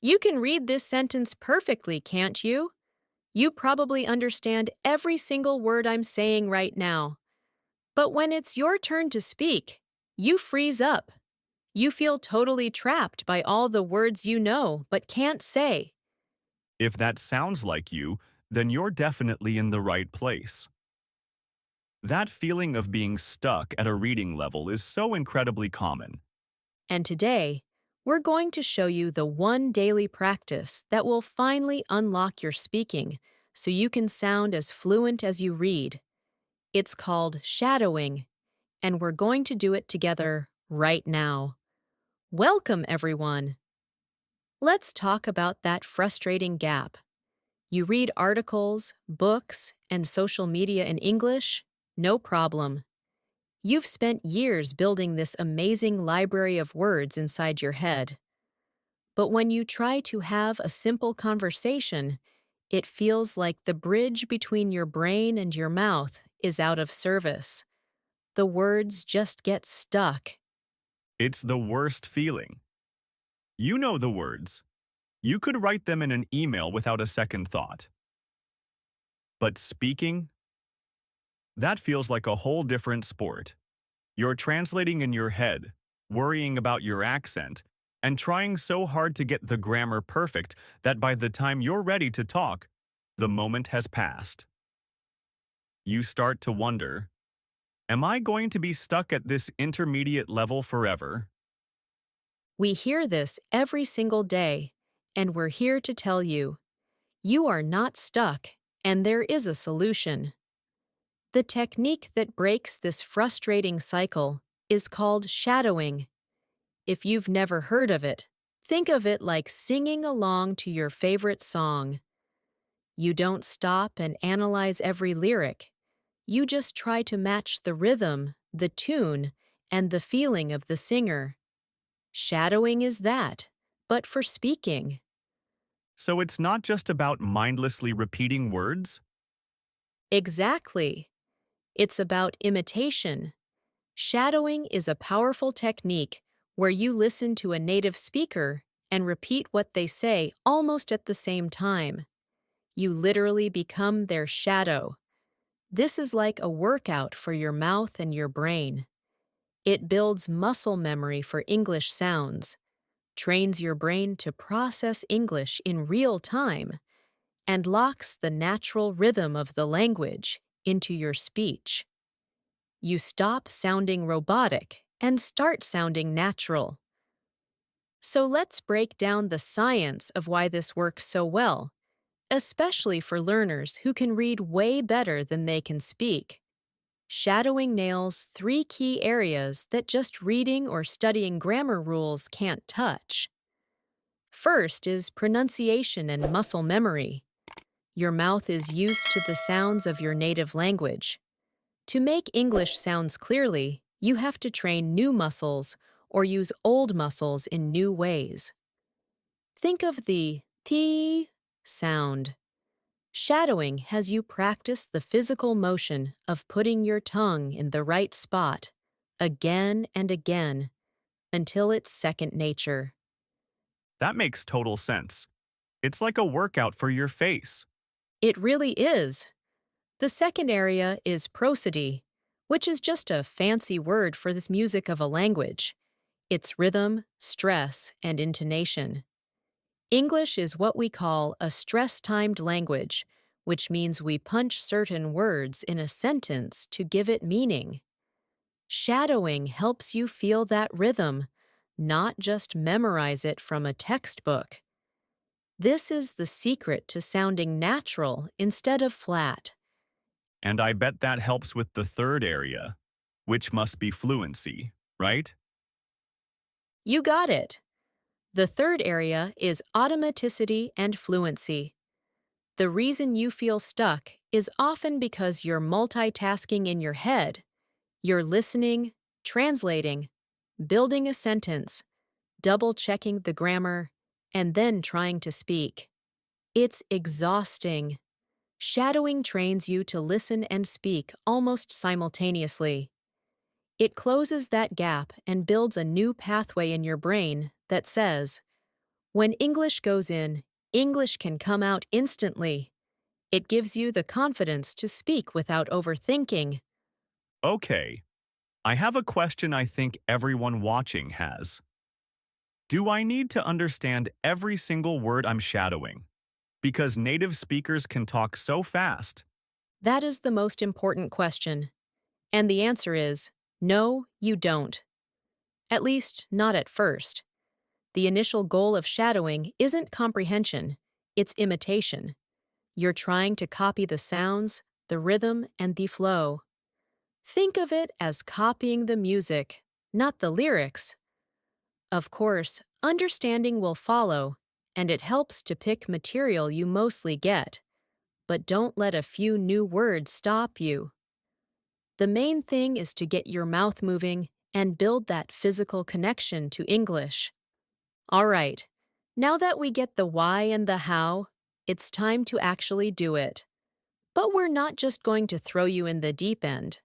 You can read this sentence perfectly, can't you? You probably understand every single word I'm saying right now. But when it's your turn to speak, you freeze up. You feel totally trapped by all the words you know but can't say. If that sounds like you, then you're definitely in the right place. That feeling of being stuck at a reading level is so incredibly common. And today, we're going to show you the one daily practice that will finally unlock your speaking so you can sound as fluent as you read. It's called shadowing, and we're going to do it together right now. Welcome, everyone. Let's talk about that frustrating gap. You read articles, books, and social media in English? No problem. You've spent years building this amazing library of words inside your head. But when you try to have a simple conversation, it feels like the bridge between your brain and your mouth is out of service. The words just get stuck. It's the worst feeling. You know the words. You could write them in an email without a second thought. But speaking? That feels like a whole different sport. You're translating in your head, worrying about your accent, and trying so hard to get the grammar perfect that by the time you're ready to talk, the moment has passed. You start to wonder, am I going to be stuck at this intermediate level forever? We hear this every single day, and we're here to tell you, you are not stuck, and there is a solution. The technique that breaks this frustrating cycle is called shadowing. If you've never heard of it, think of it like singing along to your favorite song. You don't stop and analyze every lyric. You just try to match the rhythm, the tune, and the feeling of the singer. Shadowing is that, but for speaking. So it's not just about mindlessly repeating words? Exactly. It's about imitation. Shadowing is a powerful technique where you listen to a native speaker and repeat what they say almost at the same time. You literally become their shadow. This is like a workout for your mouth and your brain. It builds muscle memory for English sounds, trains your brain to process English in real time, and locks the natural rhythm of the language into your speech. You stop sounding robotic and start sounding natural. So let's break down the science of why this works so well, especially for learners who can read way better than they can speak. Shadowing nails three key areas that just reading or studying grammar rules can't touch. First is pronunciation and muscle memory. Your mouth is used to the sounds of your native language. To make English sounds clearly, you have to train new muscles or use old muscles in new ways. Think of the T sound. Shadowing has you practice the physical motion of putting your tongue in the right spot again and again until it's second nature. That makes total sense. It's like a workout for your face. It really is. The second area is prosody, which is just a fancy word for this music of a language. It's rhythm, stress, and intonation. English is what we call a stress-timed language, which means we punch certain words in a sentence to give it meaning. Shadowing helps you feel that rhythm, not just memorize it from a textbook. This is the secret to sounding natural instead of flat. And I bet that helps with the third area, which must be fluency, right? You got it. The third area is automaticity and fluency. The reason you feel stuck is often because you're multitasking in your head. You're listening, translating, building a sentence, double-checking the grammar, and then trying to speak. It's exhausting. Shadowing trains you to listen and speak almost simultaneously. It closes that gap and builds a new pathway in your brain that says, When English goes in, English can come out instantly. It gives you the confidence to speak without overthinking. Okay, I have a question I think everyone watching has. Do I need to understand every single word I'm shadowing? Because native speakers can talk so fast. That is the most important question. And the answer is no, you don't. At least, not at first. The initial goal of shadowing isn't comprehension, it's imitation. You're trying to copy the sounds, the rhythm, and the flow. Think of it as copying the music, not the lyrics. Of course, understanding will follow, and it helps to pick material you mostly get. But don't let a few new words stop you. The main thing is to get your mouth moving and build that physical connection to English. All right, now that we get the why and the how, it's time to actually do it. But we're not just going to throw you in the deep end.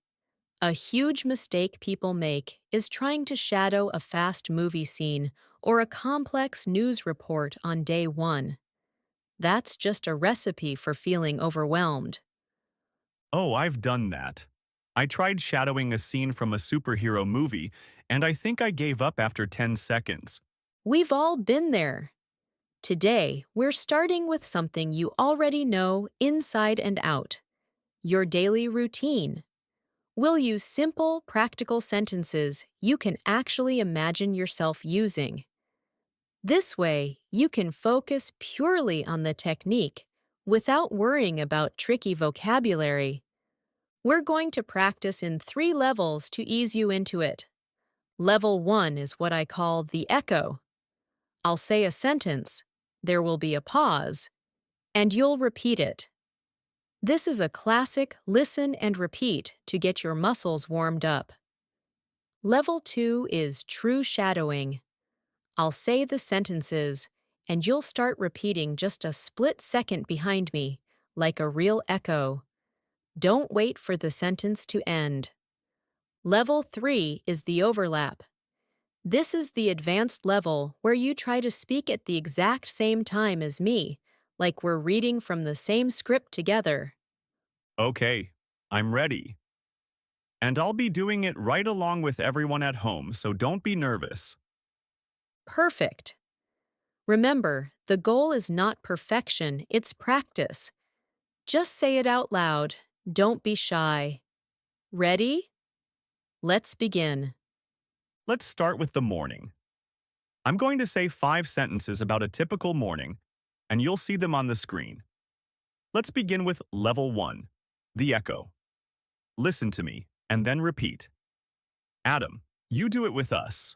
A huge mistake people make is trying to shadow a fast movie scene or a complex news report on day one. That's just a recipe for feeling overwhelmed. Oh, I've done that. I tried shadowing a scene from a superhero movie, and I think I gave up after 10 seconds. We've all been there. Today, we're starting with something you already know inside and out: your daily routine. We'll use simple, practical sentences you can actually imagine yourself using. This way, you can focus purely on the technique without worrying about tricky vocabulary. We're going to practice in 3 levels to ease you into it. Level 1 is what I call the echo. I'll say a sentence, there will be a pause, and you'll repeat it. This is a classic listen and repeat to get your muscles warmed up. Level 2 is true shadowing. I'll say the sentences, and you'll start repeating just a split second behind me, like a real echo. Don't wait for the sentence to end. Level 3 is the overlap. This is the advanced level where you try to speak at the exact same time as me, like we're reading from the same script together. Okay, I'm ready. And I'll be doing it right along with everyone at home, so don't be nervous. Perfect. Remember, the goal is not perfection, it's practice. Just say it out loud. Don't be shy. Ready? Let's begin. Let's start with the morning. I'm going to say 5 sentences about a typical morning, and you'll see them on the screen. Let's begin with level 1, the echo. Listen to me, and then repeat. Adam, you do it with us.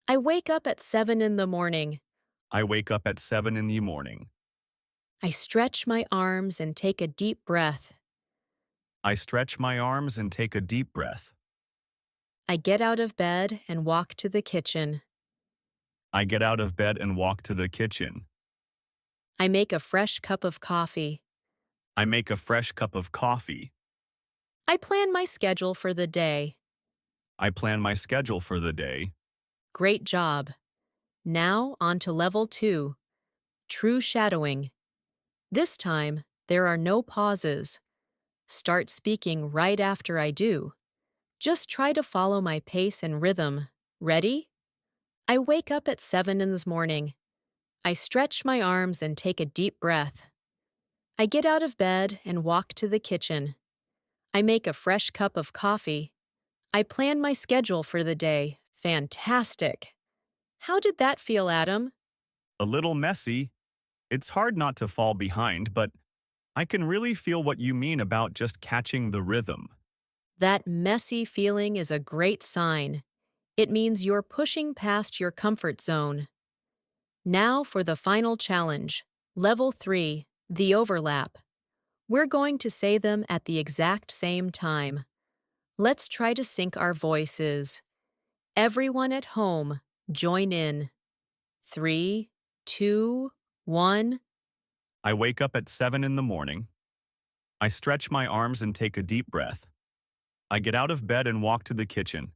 I wake up at 7 in the morning. I wake up at 7 in the morning. I stretch my arms and take a deep breath. I stretch my arms and take a deep breath. I get out of bed and walk to the kitchen. I get out of bed and walk to the kitchen. I make a fresh cup of coffee. I make a fresh cup of coffee. I plan my schedule for the day. I plan my schedule for the day. Great job. Now on to level 2, true shadowing. This time, there are no pauses. Start speaking right after I do. Just try to follow my pace and rhythm. Ready? I wake up at 7 in the morning. I stretch my arms and take a deep breath. I get out of bed and walk to the kitchen. I make a fresh cup of coffee. I plan my schedule for the day. Fantastic. How did that feel, Adam? A little messy. It's hard not to fall behind, but I can really feel what you mean about just catching the rhythm. That messy feeling is a great sign. It means you're pushing past your comfort zone. Now for the final challenge, Level 3, the overlap. We're going to say them at the exact same time. Let's try to sync our voices. Everyone at home, join in. 3, 2, 1. I wake up at 7 in the morning. I stretch my arms and take a deep breath. I get out of bed and walk to the kitchen.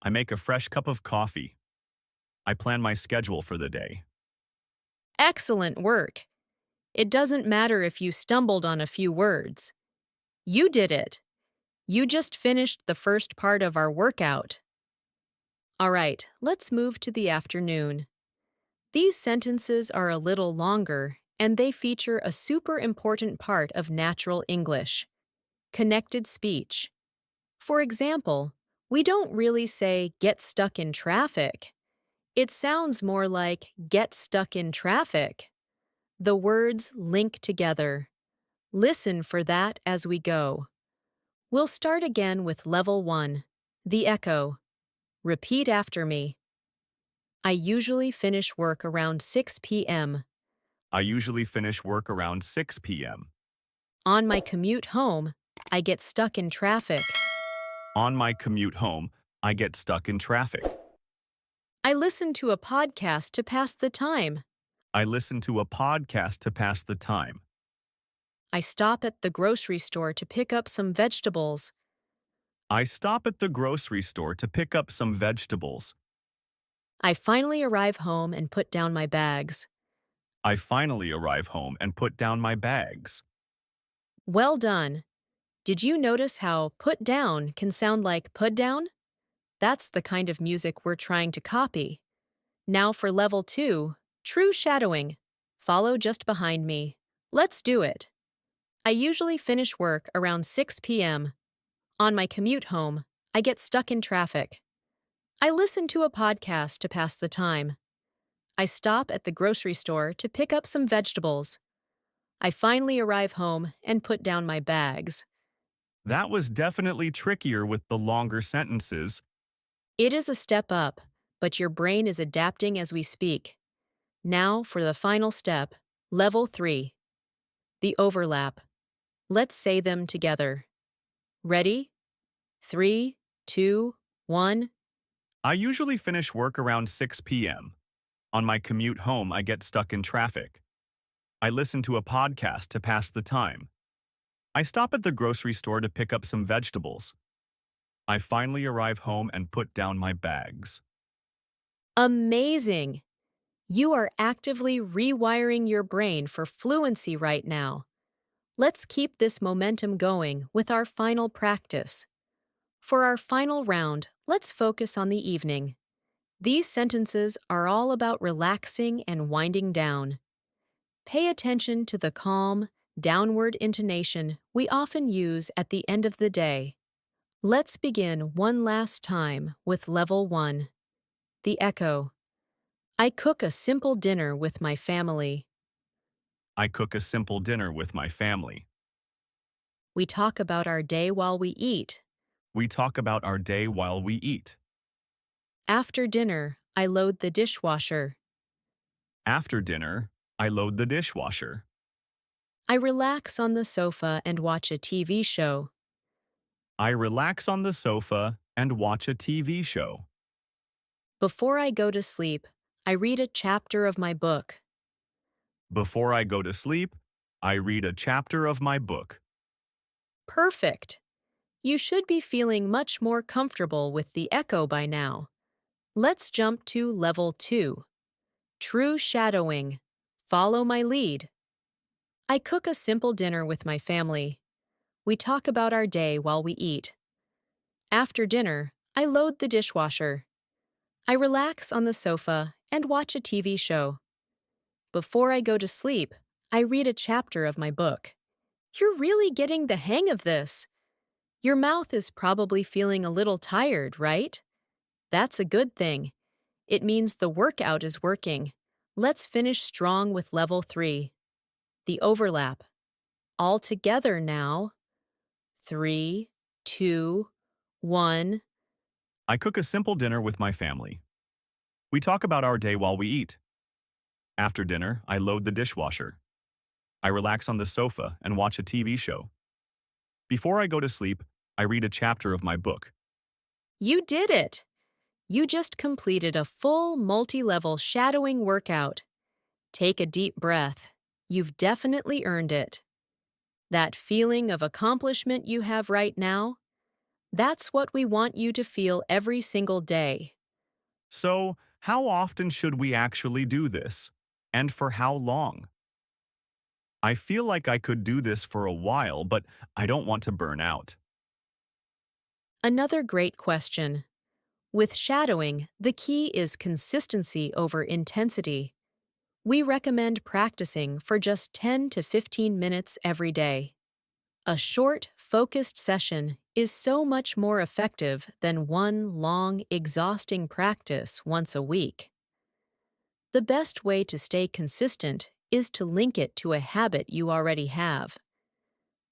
I make a fresh cup of coffee. I plan my schedule for the day. Excellent work. It doesn't matter if you stumbled on a few words. You did it. You just finished the first part of our workout. All right, let's move to the afternoon. These sentences are a little longer, and they feature a super important part of natural English: connected speech. For example, we don't really say get stuck in traffic. It sounds more like get stuck in traffic. The words link together. Listen for that as we go. We'll start again with level 1, the echo. Repeat after me. I usually finish work around 6 p.m. I usually finish work around 6 p.m. On my commute home, I get stuck in traffic. On my commute home, I get stuck in traffic. I listen to a podcast to pass the time. I listen to a podcast to pass the time. I stop at the grocery store to pick up some vegetables. I stop at the grocery store to pick up some vegetables. I finally arrive home and put down my bags. I finally arrive home and put down my bags. Well done. Did you notice how put down can sound like put down? That's the kind of music we're trying to copy. Now for level 2, true shadowing. Follow just behind me. Let's do it. I usually finish work around 6 p.m. On my commute home, I get stuck in traffic. I listen to a podcast to pass the time. I stop at the grocery store to pick up some vegetables. I finally arrive home and put down my bags. That was definitely trickier with the longer sentences. It is a step up, but your brain is adapting as we speak. Now for the final step, level 3, the overlap. Let's say them together. Ready? 3, 2, 1. I usually finish work around 6 p.m. On my commute home, I get stuck in traffic. I listen to a podcast to pass the time. I stop at the grocery store to pick up some vegetables. I finally arrive home and put down my bags. Amazing! You are actively rewiring your brain for fluency right now. Let's keep this momentum going with our final practice. For our final round, let's focus on the evening. These sentences are all about relaxing and winding down. Pay attention to the calm, downward intonation we often use at the end of the day. Let's begin one last time with level 1, the echo. I cook a simple dinner with my family. I cook a simple dinner with my family. We talk about our day while we eat. We talk about our day while we eat. After dinner, I load the dishwasher. After dinner, I load the dishwasher. I relax on the sofa and watch a TV show. I relax on the sofa and watch a TV show. Before I go to sleep, I read a chapter of my book. Before I go to sleep, I read a chapter of my book. Perfect! You should be feeling much more comfortable with the echo by now. Let's jump to level 2, true shadowing. Follow my lead. I cook a simple dinner with my family. We talk about our day while we eat. After dinner, I load the dishwasher. I relax on the sofa and watch a TV show. Before I go to sleep, I read a chapter of my book. You're really getting the hang of this. Your mouth is probably feeling a little tired, right? That's a good thing. It means the workout is working. Let's finish strong with level 3, the overlap. All together now. 3, 2, 1. I cook a simple dinner with my family. We talk about our day while we eat. After dinner, I load the dishwasher. I relax on the sofa and watch a TV show. Before I go to sleep, I read a chapter of my book. You did it! You just completed a full multi-level shadowing workout. Take a deep breath. You've definitely earned it. That feeling of accomplishment you have right now, that's what we want you to feel every single day. So, How often should we actually do this? And for how long? I feel like I could do this for a while, but I don't want to burn out. Another great question. With shadowing, the key is consistency over intensity. We recommend practicing for just 10 to 15 minutes every day. A short, focused session is so much more effective than one long, exhausting practice once a week. The best way to stay consistent is to link it to a habit you already have.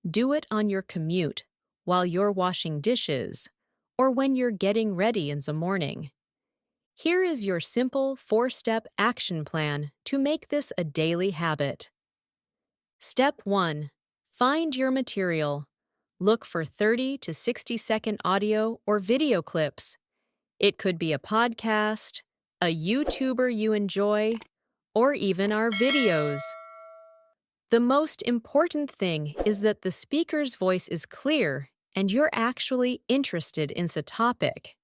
Do it on your commute, while you're washing dishes, or when you're getting ready in the morning. Here is your simple 4-step action plan to make this a daily habit. Step 1. Find your material. Look for 30 to 60-second audio or video clips. It could be a podcast, a YouTuber you enjoy, or even our videos. The most important thing is that the speaker's voice is clear and you're actually interested in the topic.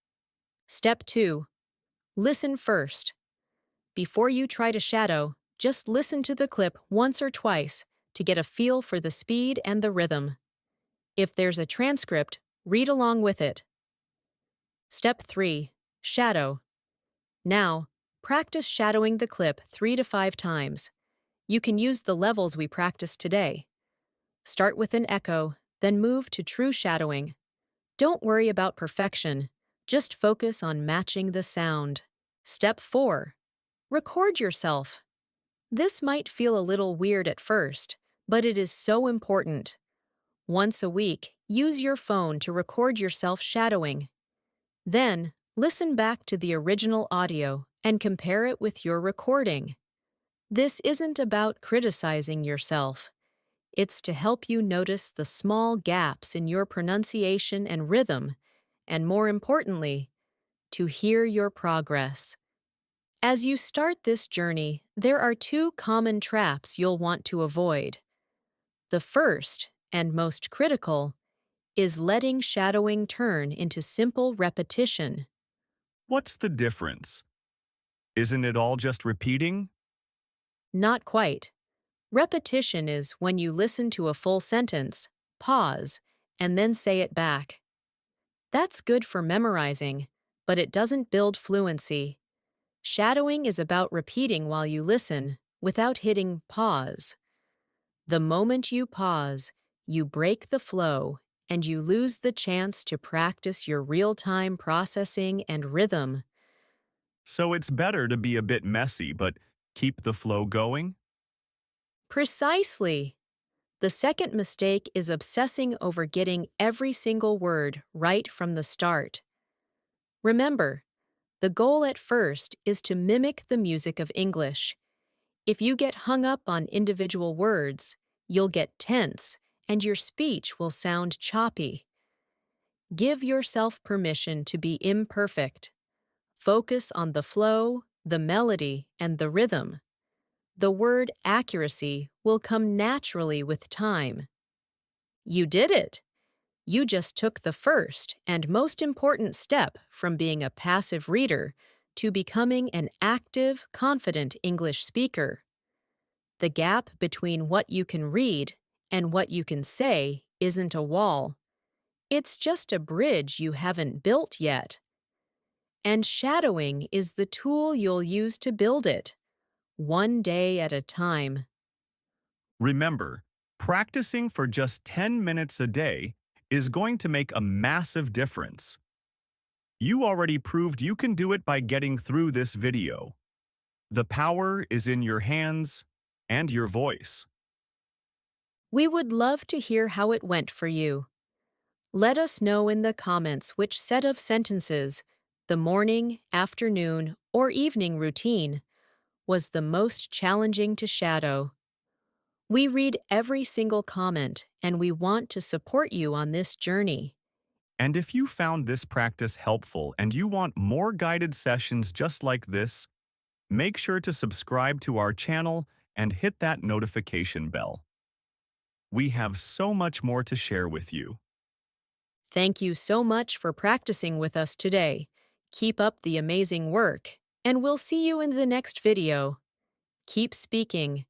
Step 2. Listen first. Before you try to shadow, just listen to the clip once or twice to get a feel for the speed and the rhythm. If there's a transcript, read along with it. Step 3. Shadow. Now, practice shadowing the clip 3 to 5 times. You can use the levels we practiced today. Start with an echo, then move to true shadowing. Don't worry about perfection. Just focus on matching the sound. Step 4. Record yourself. This might feel a little weird at first, but it is so important. Once a week, use your phone to record yourself shadowing. Then, listen back to the original audio and compare it with your recording. This isn't about criticizing yourself. It's to help you notice the small gaps in your pronunciation and rhythm, and more importantly, to hear your progress. As you start this journey, there are 2 common traps you'll want to avoid. The first, and most critical, is letting shadowing turn into simple repetition. What's the difference? Isn't it all just repeating? Not quite. Repetition is when you listen to a full sentence, pause, and then say it back. That's good for memorizing, but it doesn't build fluency. Shadowing is about repeating while you listen, without hitting pause. The moment you pause, you break the flow, and you lose the chance to practice your real-time processing and rhythm. So it's better to be a bit messy, but keep the flow going? Precisely! The second mistake is obsessing over getting every single word right from the start. Remember, the goal at first is to mimic the music of English. If you get hung up on individual words, you'll get tense and your speech will sound choppy. Give yourself permission to be imperfect. Focus on the flow, the melody, and the rhythm. The word accuracy will come naturally with time. You did it! You just took the first and most important step from being a passive reader to becoming an active, confident English speaker. The gap between what you can read and what you can say isn't a wall. It's just a bridge you haven't built yet. And shadowing is the tool you'll use to build it, one day at a time. Remember, practicing for just 10 minutes a day is going to make a massive difference. You already proved you can do it by getting through this video. The power is in your hands and your voice. We would love to hear how it went for you. Let us know in the comments which set of sentences, the morning, afternoon, or evening routine, was the most challenging to shadow. We read every single comment and we want to support you on this journey. And if you found this practice helpful and you want more guided sessions just like this, make sure to subscribe to our channel and hit that notification bell. We have so much more to share with you. Thank you so much for practicing with us today. Keep up the amazing work, and we'll see you in the next video. Keep speaking.